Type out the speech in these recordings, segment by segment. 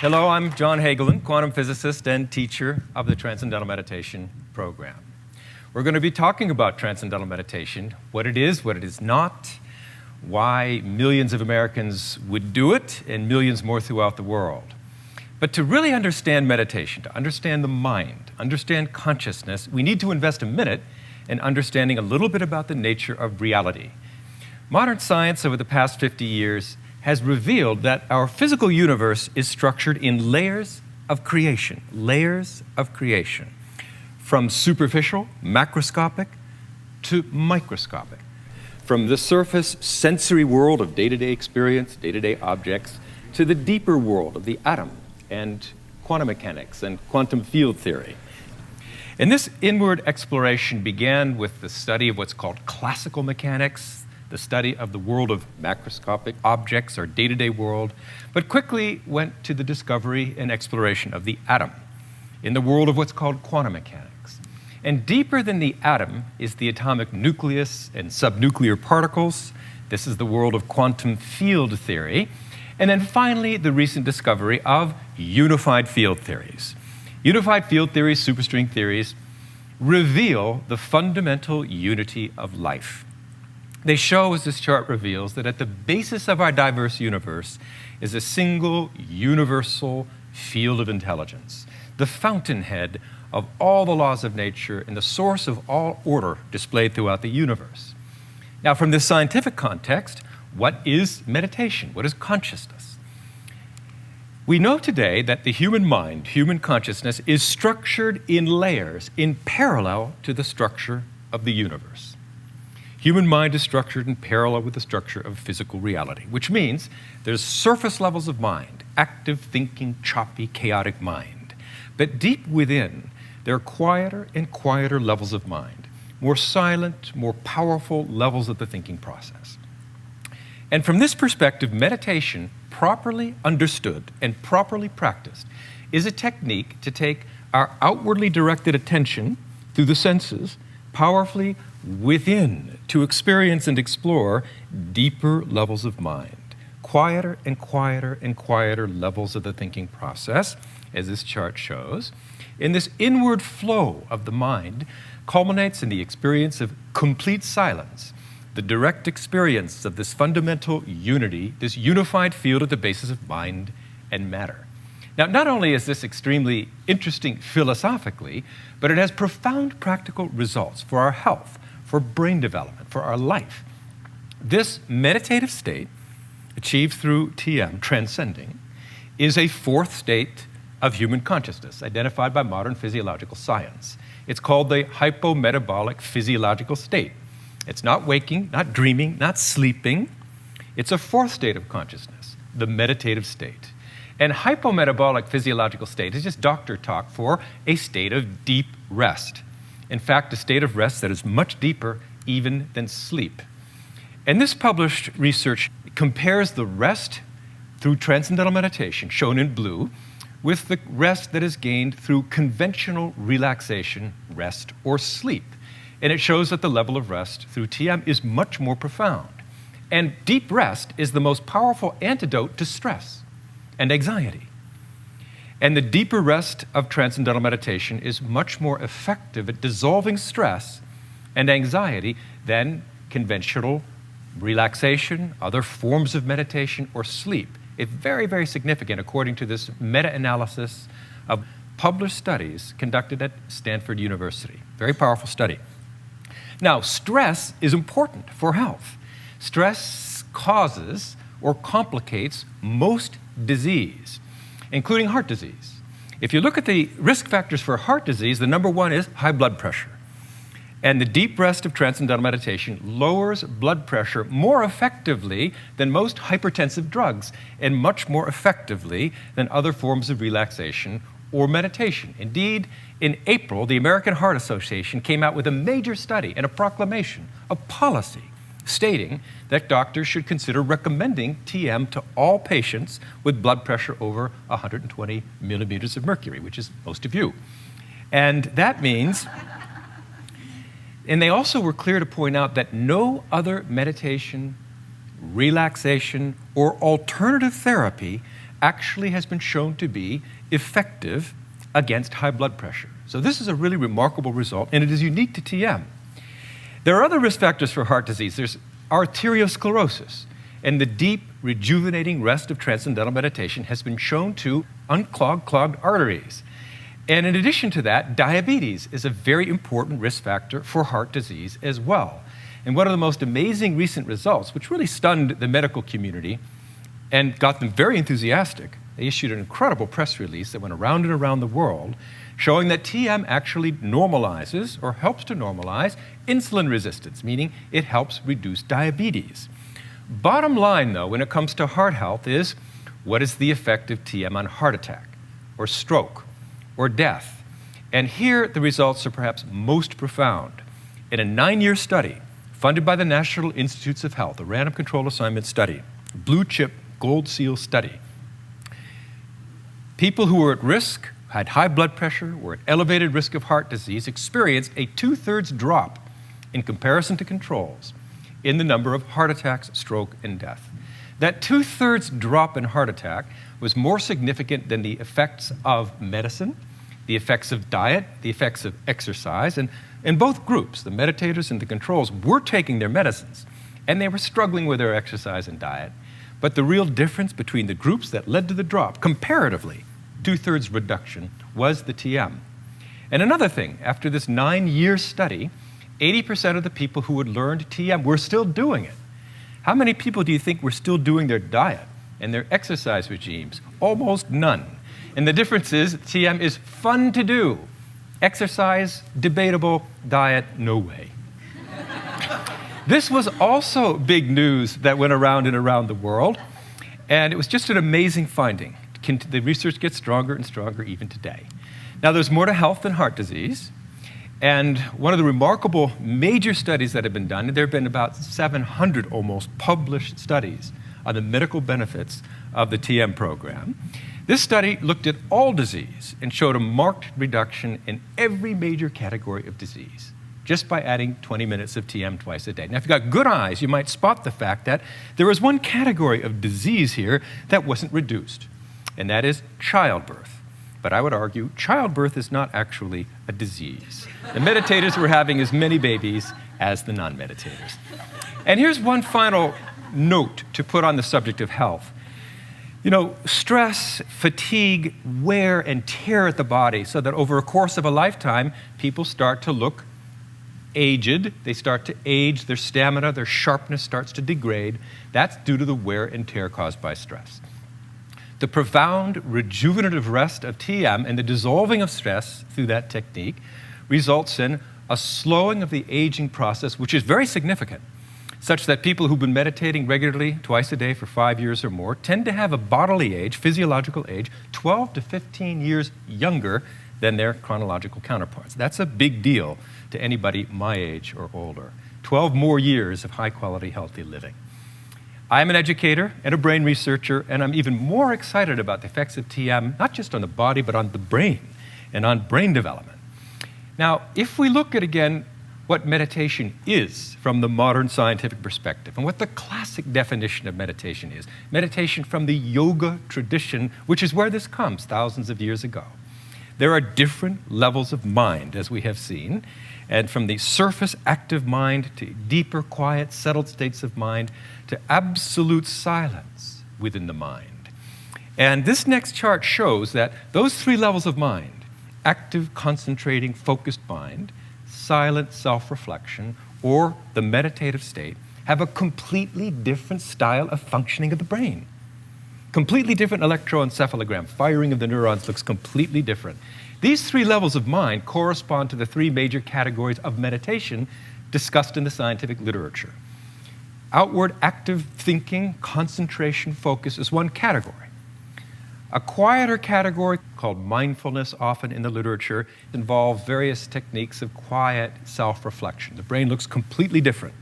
Hello, I'm John Hagelin, quantum physicist and teacher of the Transcendental Meditation program. We're going to be talking about Transcendental Meditation, what it is not, why millions of Americans would do it, and millions more throughout the world. But to really understand meditation, to understand the mind, understand consciousness, we need to invest a minute in understanding a little bit about the nature of reality. Modern science over the past 50 years has revealed that our physical universe is structured in layers of creation, from superficial, macroscopic, to microscopic. From the surface sensory world of day-to-day experience, day-to-day objects, to the deeper world of the atom and quantum mechanics and quantum field theory. And this inward exploration began with the study of what's called classical mechanics, the study of the world of macroscopic objects, our day-to-day world, but quickly went to the discovery and exploration of the atom in the world of what's called quantum mechanics. And deeper than the atom is the atomic nucleus and subnuclear particles. This is the world of quantum field theory. And then finally, the recent discovery of unified field theories. Unified field theories, superstring theories, reveal the fundamental unity of life. They show, as this chart reveals, that at the basis of our diverse universe is a single universal field of intelligence, the fountainhead of all the laws of nature and the source of all order displayed throughout the universe. Now, from this scientific context, what is meditation? What is consciousness? We know today that the human mind, human consciousness, is structured in layers in parallel to the structure of the universe. Human mind is structured in parallel with the structure of physical reality, which means there's surface levels of mind, active, thinking, choppy, chaotic mind. But deep within, there are quieter and quieter levels of mind, more silent, more powerful levels of the thinking process. And from this perspective, meditation, properly understood and properly practiced, is a technique to take our outwardly directed attention through the senses powerfully within to experience and explore deeper levels of mind, quieter and quieter and quieter levels of the thinking process, as this chart shows. And this inward flow of the mind culminates in the experience of complete silence, the direct experience of this fundamental unity, this unified field at the basis of mind and matter. Now, not only is this extremely interesting philosophically, but it has profound practical results for our health, for brain development, for our life. This meditative state, achieved through TM, transcending, is a fourth state of human consciousness, identified by modern physiological science. It's called the hypometabolic physiological state. It's not waking, not dreaming, not sleeping. It's a fourth state of consciousness, the meditative state. And hypometabolic physiological state is just doctor talk for a state of deep rest. In fact, a state of rest that is much deeper even than sleep. And this published research compares the rest through transcendental meditation, shown in blue, with the rest that is gained through conventional relaxation, rest, or sleep. And it shows that the level of rest through TM is much more profound. And deep rest is the most powerful antidote to stress and anxiety. And the deeper rest of transcendental meditation is much more effective at dissolving stress and anxiety than conventional relaxation, other forms of meditation, or sleep. It's very, very significant according to this meta-analysis of published studies conducted at Stanford University. Very powerful study. Now, stress is important for health. Stress causes or complicates most disease, including heart disease. If you look at the risk factors for heart disease, the number one is high blood pressure. And the deep rest of transcendental meditation lowers blood pressure more effectively than most hypertensive drugs and much more effectively than other forms of relaxation or meditation. Indeed, in April, the American Heart Association came out with a major study and a proclamation, a policy, stating that doctors should consider recommending TM to all patients with blood pressure over 120 millimeters of mercury, which is most of you. And that means, and they also were clear to point out that no other meditation, relaxation, or alternative therapy actually has been shown to be effective against high blood pressure. So this is a really remarkable result, and it is unique to TM. There are other risk factors for heart disease. There's arteriosclerosis, and the deep, rejuvenating rest of transcendental meditation has been shown to unclog clogged arteries. And in addition to that, diabetes is a very important risk factor for heart disease as well. And one of the most amazing recent results, which really stunned the medical community and got them very enthusiastic, they issued an incredible press release that went around and around the world, showing that TM actually normalizes or helps to normalize insulin resistance, meaning it helps reduce diabetes. Bottom line, though, when it comes to heart health is, what is the effect of TM on heart attack or stroke or death? And here the results are perhaps most profound. In a 9-year study funded by the National Institutes of Health, a random control assignment study, blue chip gold seal study, people who were at risk, had high blood pressure, were at elevated risk of heart disease, experienced a 2/3 drop in comparison to controls in the number of heart attacks, stroke, and death. That 2/3 drop in heart attack was more significant than the effects of medicine, the effects of diet, the effects of exercise, and in both groups, the meditators and the controls were taking their medicines, and they were struggling with their exercise and diet. But the real difference between the groups that led to the drop, comparatively, 2/3 reduction, was the TM. And another thing, after this 9-year study, 80% of the people who had learned TM were still doing it. How many people do you think were still doing their diet and their exercise regimes? Almost none. And the difference is TM is fun to do. Exercise, debatable. Diet, no way. This was also big news that went around and around the world, and it was just an amazing finding. The research gets stronger and stronger even today. Now, there's more to health than heart disease, and one of the remarkable major studies that have been done, and there have been about 700 almost published studies on the medical benefits of the TM program. This study looked at all disease and showed a marked reduction in every major category of disease just by adding 20 minutes of TM twice a day. Now, if you've got good eyes, you might spot the fact that there was one category of disease here that wasn't reduced, and that is childbirth. But I would argue childbirth is not actually a disease. The meditators were having as many babies as the non-meditators. And here's one final note to put on the subject of health. You know, stress, fatigue, wear, and tear at the body, so that over a course of a lifetime, people start to look aged. They start to age, their stamina, their sharpness starts to degrade. That's due to the wear and tear caused by stress. The profound rejuvenative rest of TM and the dissolving of stress through that technique results in a slowing of the aging process, which is very significant, such that people who've been meditating regularly twice a day for 5 years or more tend to have a bodily age, physiological age, 12 to 15 years younger than their chronological counterparts. That's a big deal to anybody my age or older. 12 more years of high-quality, healthy living. I'm an educator and a brain researcher, and I'm even more excited about the effects of TM, not just on the body, but on the brain and on brain development. Now, if we look at, again, what meditation is from the modern scientific perspective and what the classic definition of meditation is, meditation from the yoga tradition, which is where this comes thousands of years ago. There are different levels of mind, as we have seen, and from the surface active mind to deeper, quiet, settled states of mind to absolute silence within the mind. And this next chart shows that those 3 levels of mind, active, concentrating, focused mind, silent self-reflection, or the meditative state, have a completely different style of functioning of the brain. Completely different electroencephalogram. Firing of the neurons looks completely different. These 3 levels of mind correspond to the 3 major categories of meditation discussed in the scientific literature. Outward active thinking, concentration, focus is one category. A quieter category called mindfulness, often in the literature, involves various techniques of quiet self-reflection. The brain looks completely different.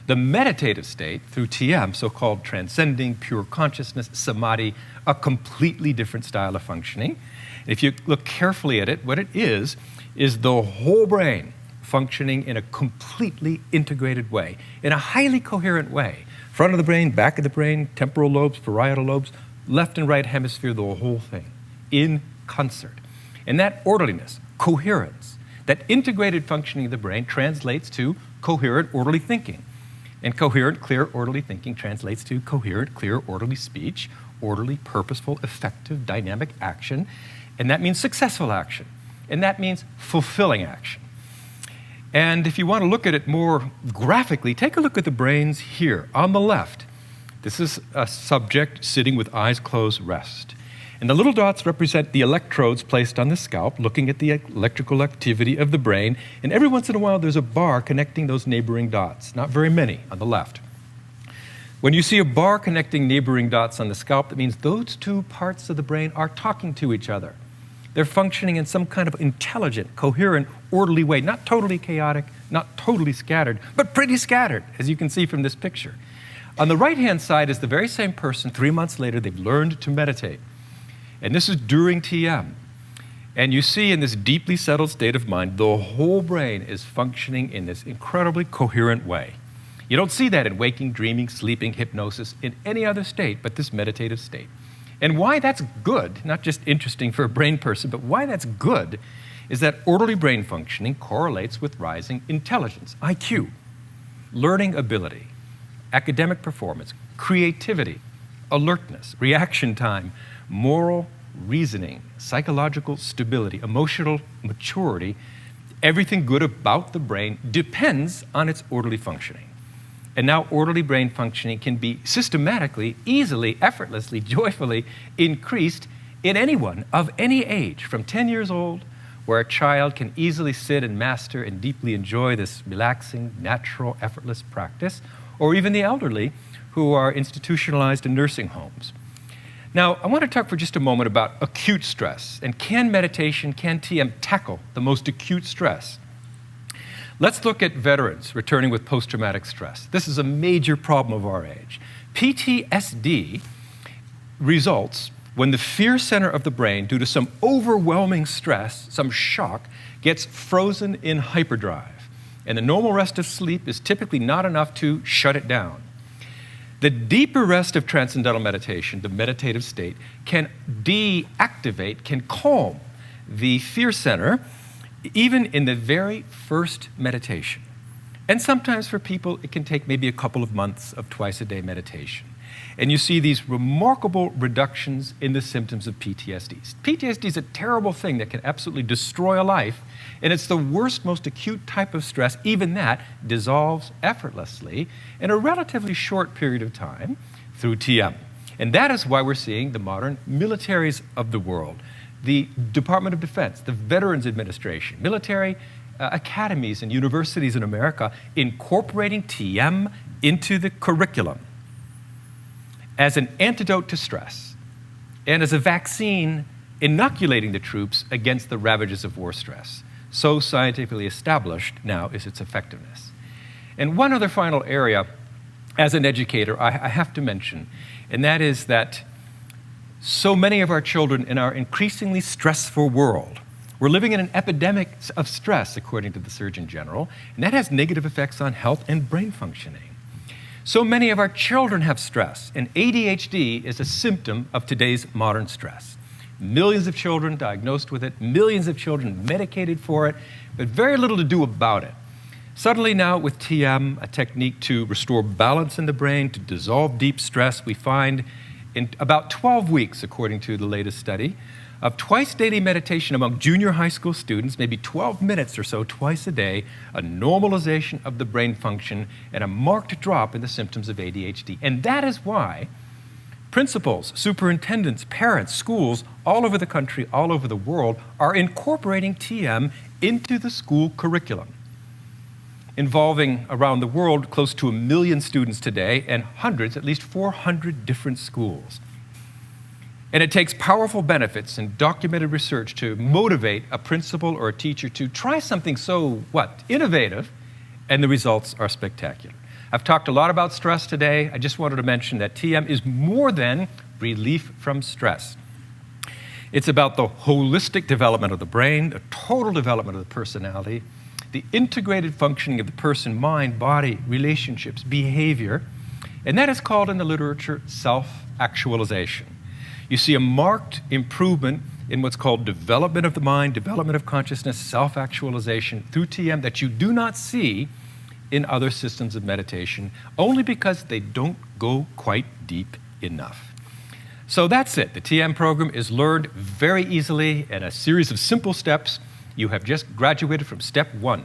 The meditative state, through TM, so-called transcending, pure consciousness, samadhi, a completely different style of functioning. If you look carefully at it, what it is the whole brain functioning in a completely integrated way, in a highly coherent way. Front of the brain, back of the brain, temporal lobes, parietal lobes, left and right hemisphere, the whole thing, in concert. And that orderliness, coherence, that integrated functioning of the brain translates to coherent, orderly thinking. And coherent, clear, orderly thinking translates to coherent, clear, orderly speech, orderly, purposeful, effective, dynamic action. And that means successful action. And that means fulfilling action. And if you want to look at it more graphically, take a look at the brains here on the left. This is a subject sitting with eyes closed, rest. And the little dots represent the electrodes placed on the scalp, looking at the electrical activity of the brain. And every once in a while, there's a bar connecting those neighboring dots. Not very many on the left. When you see a bar connecting neighboring dots on the scalp, that means those two parts of the brain are talking to each other. They're functioning in some kind of intelligent, coherent, orderly way. Not totally chaotic, not totally scattered, but pretty scattered, as you can see from this picture. On the right-hand side is the very same person. 3 months later, they've learned to meditate. And this is during TM. And you see in this deeply settled state of mind, the whole brain is functioning in this incredibly coherent way. You don't see that in waking, dreaming, sleeping, hypnosis, in any other state but this meditative state. And why that's good, not just interesting for a brain person, but why that's good is that orderly brain functioning correlates with rising intelligence, IQ, learning ability, academic performance, creativity, alertness, reaction time, moral reasoning, psychological stability, emotional maturity. Everything good about the brain depends on its orderly functioning. And now orderly brain functioning can be systematically, easily, effortlessly, joyfully increased in anyone of any age, from 10 years old, where a child can easily sit and master and deeply enjoy this relaxing, natural, effortless practice, or even the elderly who are institutionalized in nursing homes. Now, I want to talk for just a moment about acute stress, and can meditation, can TM tackle the most acute stress? Let's look at veterans returning with post-traumatic stress. This is a major problem of our age. PTSD results when the fear center of the brain, due to some overwhelming stress, some shock, gets frozen in hyperdrive. And the normal rest of sleep is typically not enough to shut it down. The deeper rest of transcendental meditation, the meditative state, can deactivate, can calm the fear center, even in the very first meditation. And sometimes for people, it can take maybe a couple of months of twice-a-day meditation. And you see these remarkable reductions in the symptoms of PTSD. PTSD is a terrible thing that can absolutely destroy a life, and it's the worst, most acute type of stress. Even that dissolves effortlessly in a relatively short period of time through TM. And that is why we're seeing the modern militaries of the world, the Department of Defense, the Veterans Administration, military academies and universities in America incorporating TM into the curriculum as an antidote to stress and as a vaccine inoculating the troops against the ravages of war stress. So scientifically established now is its effectiveness. And one other final area, as an educator, I have to mention, and that is that so many of our children in our increasingly stressful world, we're living in an epidemic of stress, according to the Surgeon General, and that has negative effects on health and brain functioning. So many of our children have stress, and ADHD is a symptom of today's modern stress. Millions of children diagnosed with it, millions of children medicated for it, but very little to do about it. Suddenly now with TM, a technique to restore balance in the brain, to dissolve deep stress, we find in about 12 weeks, according to the latest study, of twice daily meditation among junior high school students, maybe 12 minutes or so twice a day, a normalization of the brain function and a marked drop in the symptoms of ADHD. And that is why principals, superintendents, parents, schools all over the country, all over the world are incorporating TM into the school curriculum, involving around the world close to 1 million students today and hundreds, at least 400 different schools. And it takes powerful benefits and documented research to motivate a principal or a teacher to try something so, innovative, and the results are spectacular. I've talked a lot about stress today. I just wanted to mention that TM is more than relief from stress. It's about the holistic development of the brain, the total development of the personality, the integrated functioning of the person, mind, body, relationships, behavior, and that is called in the literature self-actualization. You see a marked improvement in what's called development of the mind, development of consciousness, self-actualization through TM that you do not see in other systems of meditation, only because they don't go quite deep enough. So that's it. The TM program is learned very easily in a series of simple steps. You have just graduated from step 1.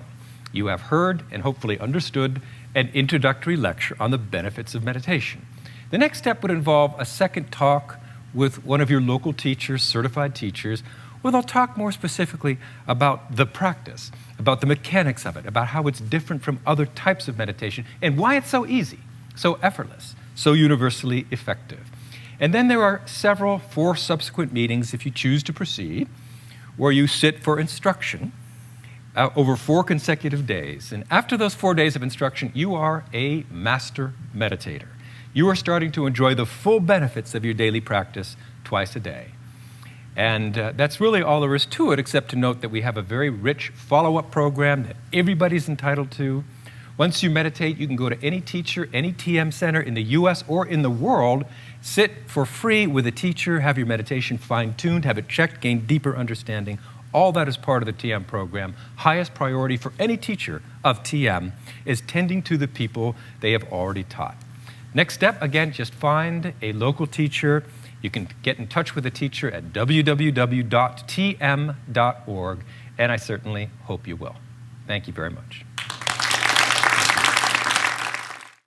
You have heard and hopefully understood an introductory lecture on the benefits of meditation. The next step would involve a second talk with one of your local teachers, certified teachers, where they'll talk more specifically about the practice, about the mechanics of it, about how it's different from other types of meditation, and why it's so easy, so effortless, so universally effective. And then there are 4 subsequent meetings, if you choose to proceed, where you sit for instruction over 4 consecutive days. And after those 4 days of instruction, you are a master meditator. You are starting to enjoy the full benefits of your daily practice twice a day. And that's really all there is to it, except to note that we have a very rich follow-up program that everybody's entitled to. Once you meditate, you can go to any teacher, any TM center in the US or in the world, sit for free with a teacher, have your meditation fine-tuned, have it checked, gain deeper understanding. All that is part of the TM program. Highest priority for any teacher of TM is tending to the people they have already taught. Next step, again, just find a local teacher. You can get in touch with a teacher at www.tm.org, and I certainly hope you will. Thank you very much.